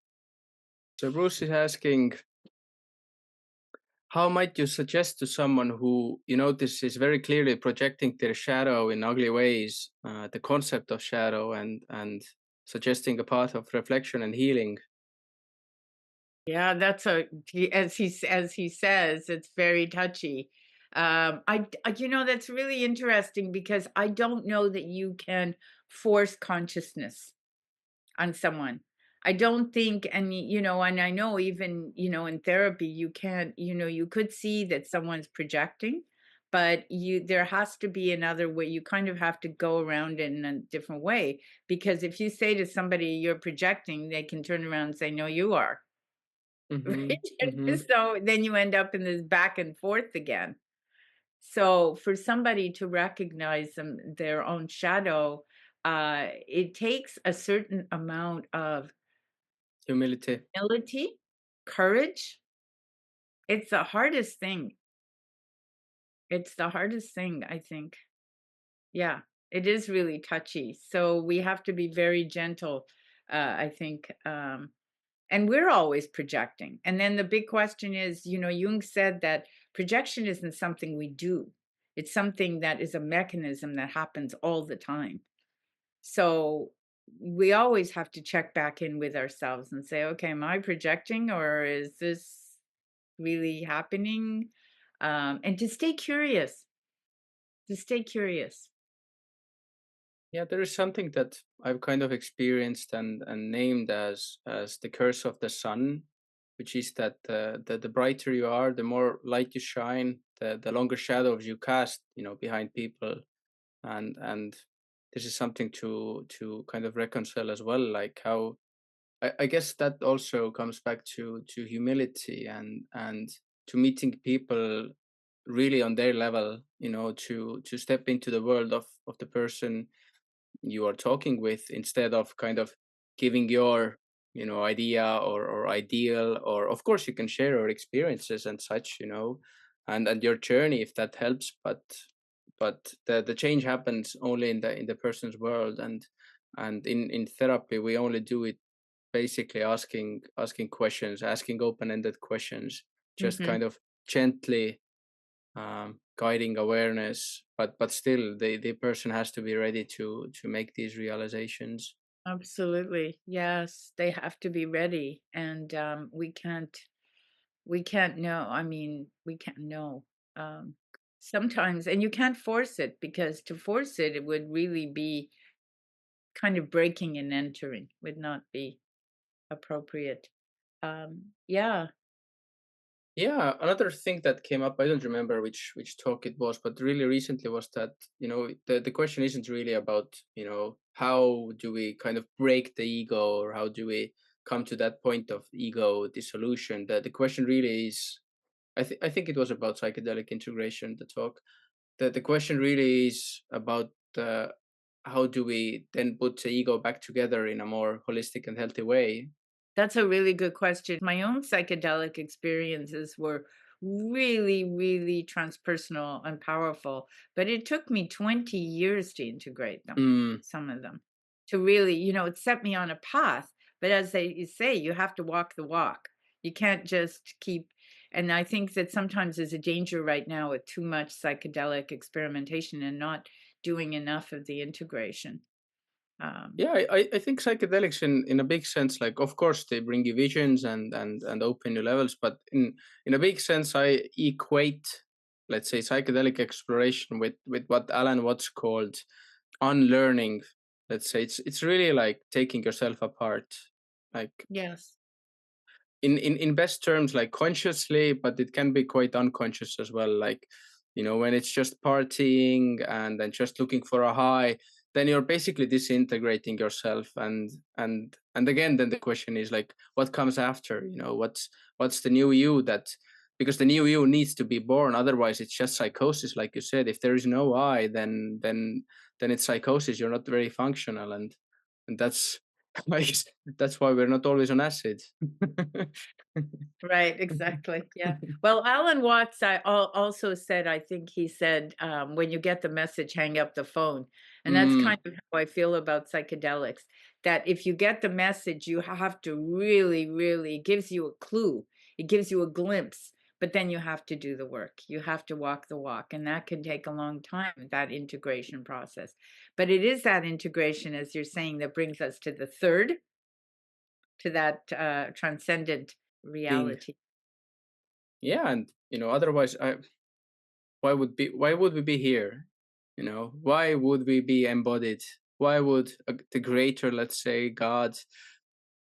So Bruce is asking, how might you suggest to someone who you notice is very clearly projecting their shadow in ugly ways, the concept of shadow, and suggesting a path of reflection and healing? Yeah, as he says, it's very touchy. That's really interesting, because I don't know that you can force consciousness on someone. I don't think, and I know even, in therapy, you can't, you could see that someone's projecting, but there has to be another way. You kind of have to go around it in a different way, because if you say to somebody you're projecting, they can turn around and say, no, you are. Mm-hmm. Right? Mm-hmm. So then you end up in this back and forth again. So for somebody to recognize their own shadow, it takes a certain amount of Humility. humility, courage. It's the hardest thing. It's the hardest thing, I think. Yeah, it is really touchy. So we have to be very gentle, I think. And we're always projecting. And then the big question is, Jung said that projection isn't something we do, it's something that is a mechanism that happens all the time. So we always have to check back in with ourselves and say, okay, am I projecting or is this really happening? And to stay curious, to stay curious. Yeah, there is something that I've kind of experienced and named as the curse of the sun, which is that the brighter you are, the more light you shine, the longer shadows you cast, behind people, and this is something to kind of reconcile as well, like how I guess that also comes back to humility and to meeting people really on their level, to step into the world of the person you are talking with instead of kind of giving your idea or ideal, or of course you can share your experiences and such, and your journey if that helps, but the change happens only in the person's world, and in therapy we only do it basically asking questions, asking open-ended questions, just Hmm. kind of gently guiding awareness, but still the person has to be ready to make these realizations. Absolutely. Yes, they have to be ready. And we can't know. I mean, we can't know. Um, sometimes, and you can't force it because to force it, it would really be kind of breaking and entering, would not be appropriate. Yeah, Yeah, another thing that came up, I don't remember which talk it was, but really recently was that, the question isn't really about, how do we kind of break the ego, or how do we come to that point of ego dissolution. The question really is, I think it was about psychedelic integration, the talk. The question really is about how do we then put the ego back together in a more holistic and healthy way. that's a really good question. My own psychedelic experiences were really, really transpersonal and powerful, but it took me 20 years to integrate them, Mm, some of them, to really, it set me on a path. But as they say, you have to walk the walk. You can't just keep. And I think that sometimes there's a danger right now with too much psychedelic experimentation and not doing enough of the integration. Um, yeah, I think psychedelics in a big sense, like of course they bring you visions and open new levels, but in a big sense, I equate, let's say, psychedelic exploration with what Alan Watts called unlearning. Let's say it's really like taking yourself apart, like yes. in best terms, like consciously, but it can be quite unconscious as well, like when it's just partying and then just looking for a high, then you're basically disintegrating yourself, and again then the question is like what comes after, what's the new you, that because the new you needs to be born, otherwise it's just psychosis, like you said. If there is no I, then it's psychosis, you're not very functional, and that's I guess that's why we're not always on acid. Right, exactly. Yeah. Well, Alan Watts also said, I think he said, when you get the message, hang up the phone. And that's Mm, kind of how I feel about psychedelics, that if you get the message, you have to really, really, it gives you a clue, it gives you a glimpse, but then you have to do the work. You have to walk the walk. And that can take a long time, that integration process. But it is that integration, as you're saying, that brings us to the third, to that transcendent being, reality. yeah, and otherwise, why would we be here? Why would we be embodied? Why would the greater, let's say, God,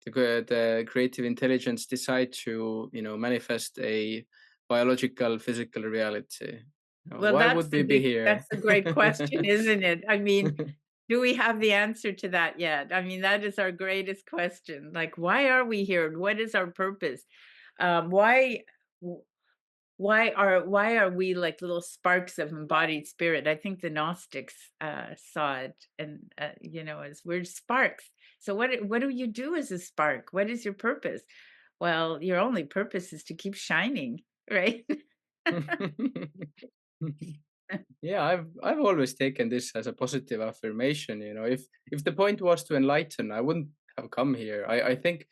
the creative intelligence decide to manifest a biological physical reality? Well, Why would we be that's here? the great question, isn't it? I mean, do we have the answer to that yet? I mean, that is our greatest question. Like, why are we here? What is our purpose? Why w- why are we like little sparks of embodied spirit? I think the Gnostics saw it, and as we're sparks. So what do you do as a spark? What is your purpose? Well, your only purpose is to keep shining, right? Yeah, I've always taken this as a positive affirmation. If the point was to enlighten, I wouldn't have come here. I think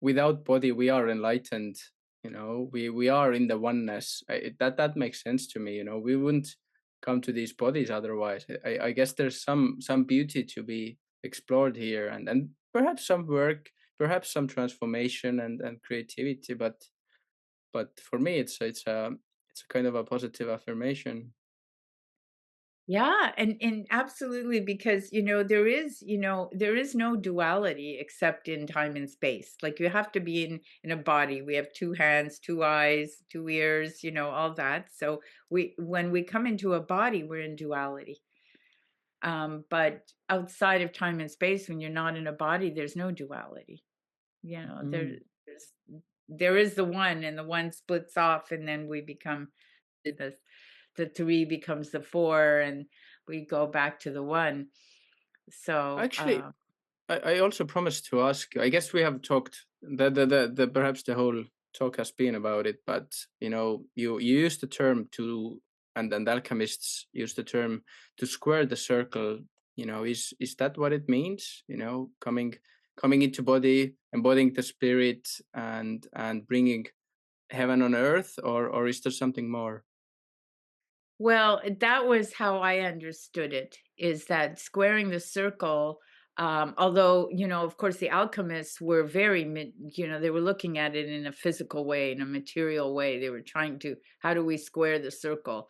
without body we are enlightened. We are in the oneness. That makes sense to me. We wouldn't come to these bodies otherwise. I guess there's some beauty to be explored here, and perhaps some work, perhaps some transformation and creativity, but for me it's a kind of a positive affirmation. Yeah, and absolutely, because there is no duality except in time and space. Like, you have to be in a body. We have two hands, two eyes, two ears, all that. So we when we come into a body, we're in duality. But outside of time and space, when you're not in a body, there's no duality. You know, Mm. there's there is the one, and the one splits off, and then we become the the three becomes the four, and we go back to the one. So, Actually, I also promised to ask you. I guess we have talked the perhaps the whole talk has been about it, but you use the term to, and alchemists use the term to square the circle. Is that what it means? Coming into body, embodying the spirit, and bringing heaven on earth, or is there something more? well, that was how I understood it, is that squaring the circle, although, of course, the alchemists were they were looking at it in a physical way, in a material way. They were trying to, how do we square the circle?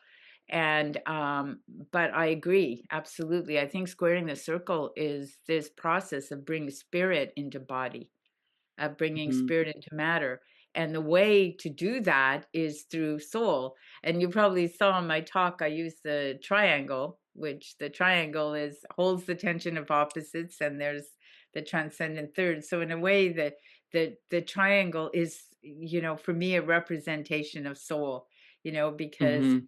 And, but I agree, absolutely. I think squaring the circle is this process of bringing spirit into body, bringing Mm-hmm. spirit into matter. And the way to do that is through soul. And you probably saw in my talk, I use the triangle, which the triangle is holds the tension of opposites, and there's the transcendent third. So in a way, the triangle is, for me, a representation of soul. Because Mm-hmm.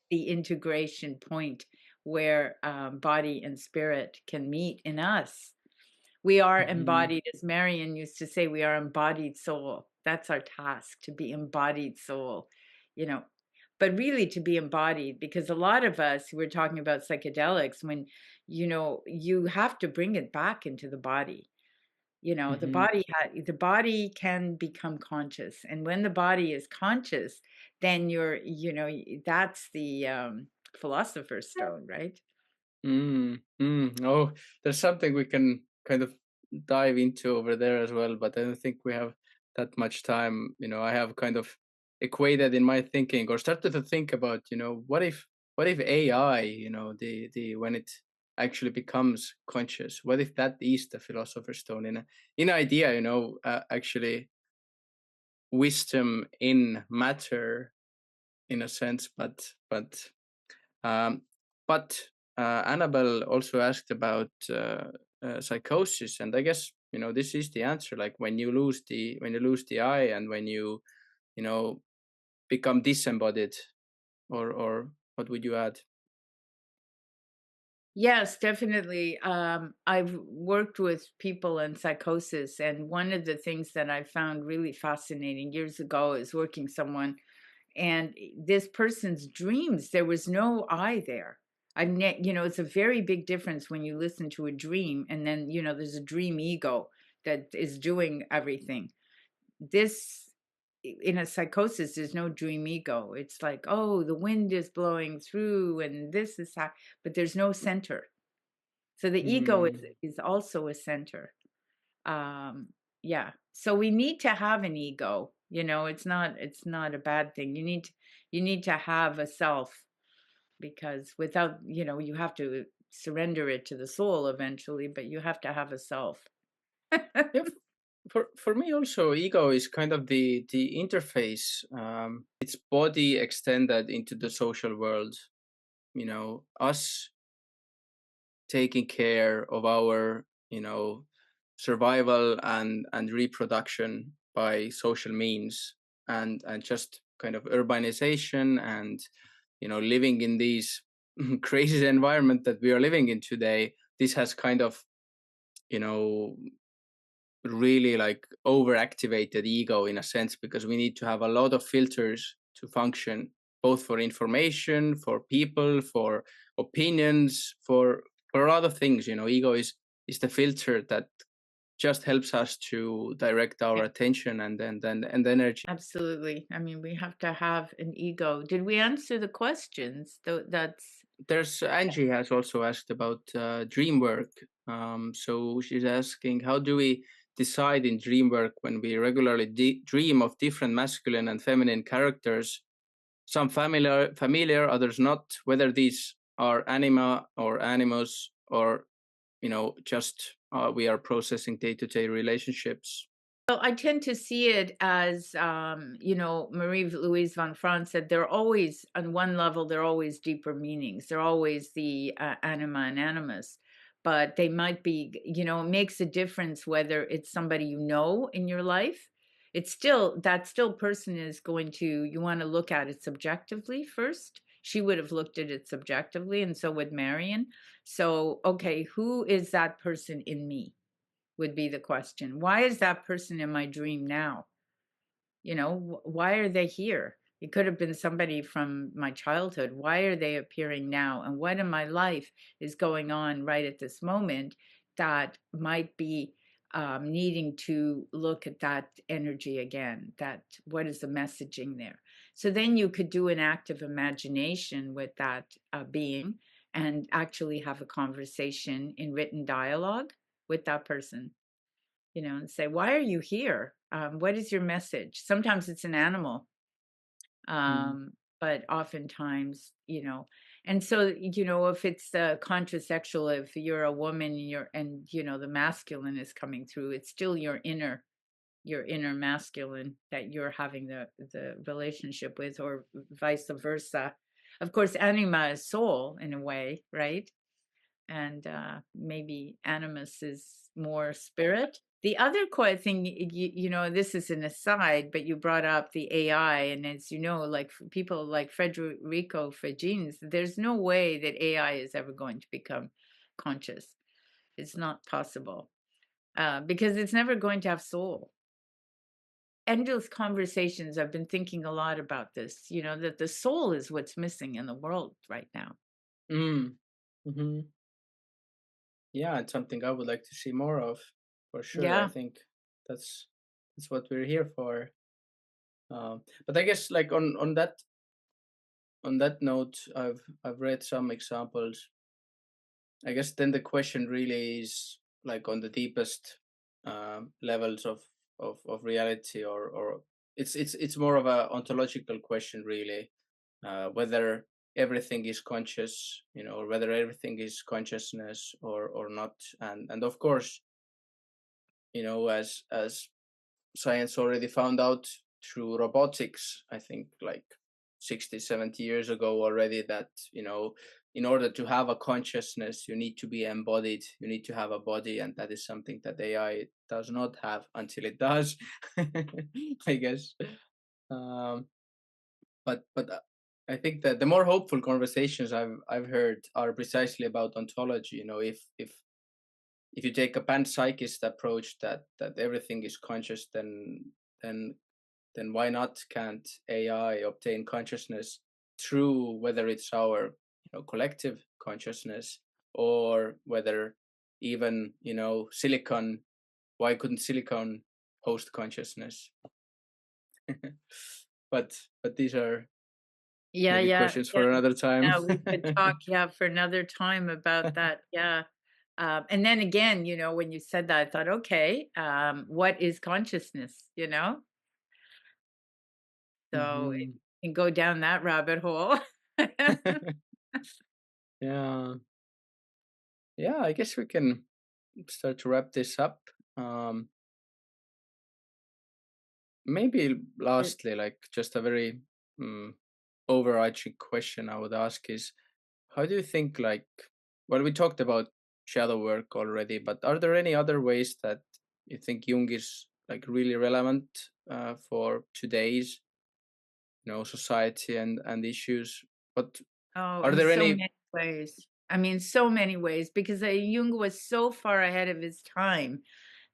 the integration point where body and spirit can meet in us. We are Mm-hmm. embodied, as Marion used to say, we are embodied soul. That's our task, to be embodied soul, you know. But really to be embodied, because a lot of us who were talking about psychedelics, when, you have to bring it back into the body. Mm-hmm. The body can become conscious. And when the body is conscious, then that's the philosopher's stone, right? Oh, there's something we can kind of dive into over there as well, but I don't think we have that much time. I have kind of equated in my thinking, or started to think about, what if AI, the when it actually becomes conscious, what if that is the philosopher's stone in idea, actually wisdom in matter in a sense, um, but Annabelle also asked about psychosis, and I guess this is the answer. Like when you lose the eye, and when you know become disembodied, or what would you add? Yes, definitely. I've worked with people in psychosis, and one of the things that I found really fascinating years ago is working someone, and this person's dreams, there was no I there. It's a very big difference when you listen to a dream, and then there's a dream ego that is doing everything. This In a psychosis, there's no dream ego. It's like, oh, the wind is blowing through, and this is how, but there's no center. So the ego Mm, is also a center. Yeah. So we need to have an ego. It's not a bad thing. You need to have a self, because without, you have to surrender it to the soul eventually, but you have to have a self. yeah, for me also, ego is kind of the interface. It's body extended into the social world. Us taking care of our survival and reproduction by social means, and just kind of urbanization, and living in these crazy environment that we are living in today. This has kind of you know really like overactivated ego in a sense, because we need to have a lot of filters to function, both for information, for people, for opinions, for a lot of things. Ego is the filter that just helps us to direct our attention and energy. Absolutely. I mean, we have to have an ego. Did we answer the questions? Though that's There's Angie has also asked about dream work. So she's asking, how do we decide in dream work when we regularly dream of different masculine and feminine characters, some familiar, others not, whether these are anima or animus, or just we are processing day-to-day relationships? Well, I tend to see it as, Marie-Louise von Franz said, they're always, on one level, they're always deeper meanings. They're always the anima and animus, but they might be, it makes a difference whether it's somebody you know in your life. It's still, that still person is going to, you want to look at it subjectively first. She would have looked at it subjectively, and so would Marion. So, okay, who is that person in me? Would be the question. Why is that person in my dream now? Why are they here? It could have been somebody from my childhood. Why are they appearing now? And what in my life is going on right at this moment that might be needing to look at that energy again? That what is the messaging there? So then you could do an active imagination with that being and actually have a conversation in written dialogue with that person, and say, why are you here? What is your message? Sometimes it's an animal, Mm. but oftentimes, and so, if it's contrasexual, if you're a woman and the masculine is coming through, it's still your inner masculine that you're having the relationship with, or vice versa. Of course, anima is soul in a way, right? And maybe animus is more spirit. The other thing, this is an aside, but you brought up the AI, and as you know, like people like Federico Fagines, there's no way that AI is ever going to become conscious. It's not possible because it's never going to have soul. Endless conversations. I've been thinking a lot about this. That the soul is what's missing in the world right now. Mm. Hmm. Yeah, it's something I would like to see more of, for sure. I Yeah. think that's that's what we're here for. But I guess, like, on that note, I've read some examples. I guess then the question really is, like, on the deepest levels of reality, or it's more of a ontological question, really, whether everything is conscious, or whether everything is consciousness or not. And of course, as science already found out through robotics, I think, like 60, 70 years ago already, that in order to have a consciousness, you need to be embodied, you need to have a body, and that is something that AI does not have until it does. I guess. um, but I think that the more hopeful conversations I've heard are precisely about ontology. If you take a panpsychist approach, that everything is conscious, then then why not can't AI obtain consciousness through, whether it's our collective consciousness, or whether even silicon, why couldn't silicon host consciousness? But these are Yeah, maybe yeah, questions yeah, for another time. yeah, we could talk, yeah, for another time about that, yeah. And then again, when you said that, I thought, okay, what is consciousness, So it Hmm. can go down that rabbit hole. Yeah, yeah, I guess we can start to wrap this up. um Maybe lastly, like, just a very um, overarching question I would ask is, how do you think, like, well, we talked about shadow work already, but are there any other ways that you think Jung is, like, really relevant for today's society and issues? But Oh, are in there so any? many ways. I mean, so many ways, because Jung was so far ahead of his time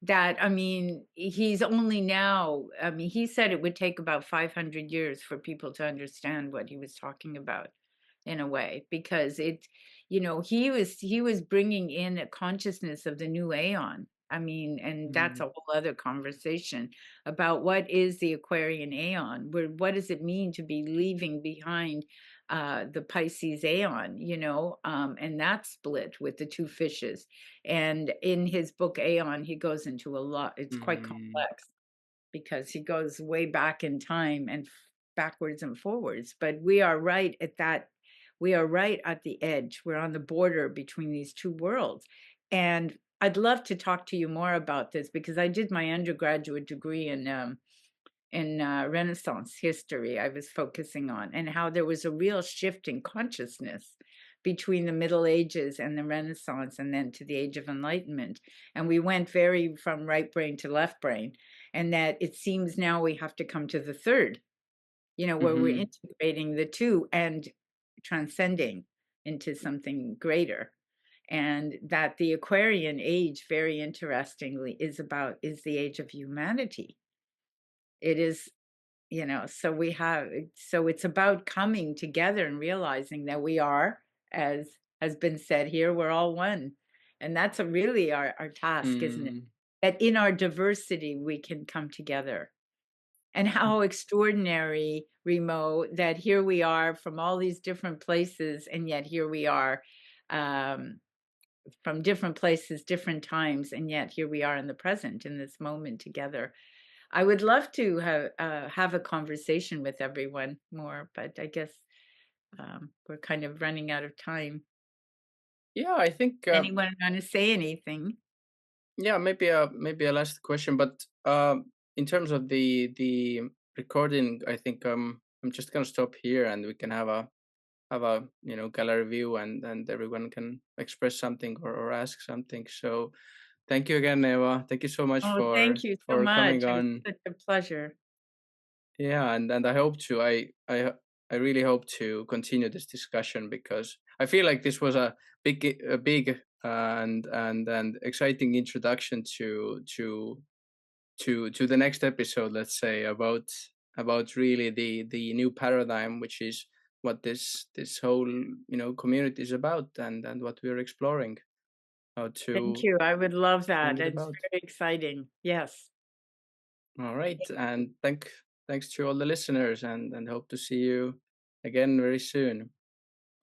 that, I mean, he's only now, I mean, he said it would take about 500 years for people to understand what he was talking about, in a way, because he was bringing in a consciousness of the new aeon. I mean, and that's a Mm, whole other conversation about what is the Aquarian Aeon? What does it mean to be leaving behind the Pisces Aeon, and that split with the two fishes. And in his book Aeon, he goes into a lot, it's quite mm, complex because he goes way back in time and backwards and forwards. But we are right at that. We are right at the edge. We're on the border between these two worlds. And I'd love to talk to you more about this because I did my undergraduate degree in Renaissance history. I was focusing on and how there was a real shift in consciousness between the Middle Ages and the Renaissance, and then to the Age of Enlightenment. And we went very from right brain to left brain, and that it seems now we have to come to the third, where we're mm-hmm, integrating the two and transcending into something greater. And that the Aquarian age, very interestingly, is the age of humanity. It is, so it's about coming together and realizing that we are, as has been said here, we're all one. And that's really our task, isn't it? mm, That in our diversity we can come together. And how extraordinary, Remo, that here we are from all these different places, and yet here we are, um, from different places, different times, and yet here we are in the present, in this moment together. I would love to have a conversation with everyone more, but I guess we're kind of running out of time. yeah, I think Anyone want to say anything? yeah, maybe a last question, but in terms of the recording, I think I'm just gonna stop here and we can have a gallery view and everyone can express something or ask something. So thank you again, Eva. Thank you so much Oh, thank you so for much. coming It was on. such a pleasure. Yeah, and I hope to I really hope to continue this discussion because I feel like this was a big and exciting introduction to the next episode, let's say, about really the new paradigm, which is what this whole community is about and what we're exploring, how Thank to you. I would love bring that. it It's about. very exciting. Yes. All right, and thanks to all the listeners, and hope to see you again very soon.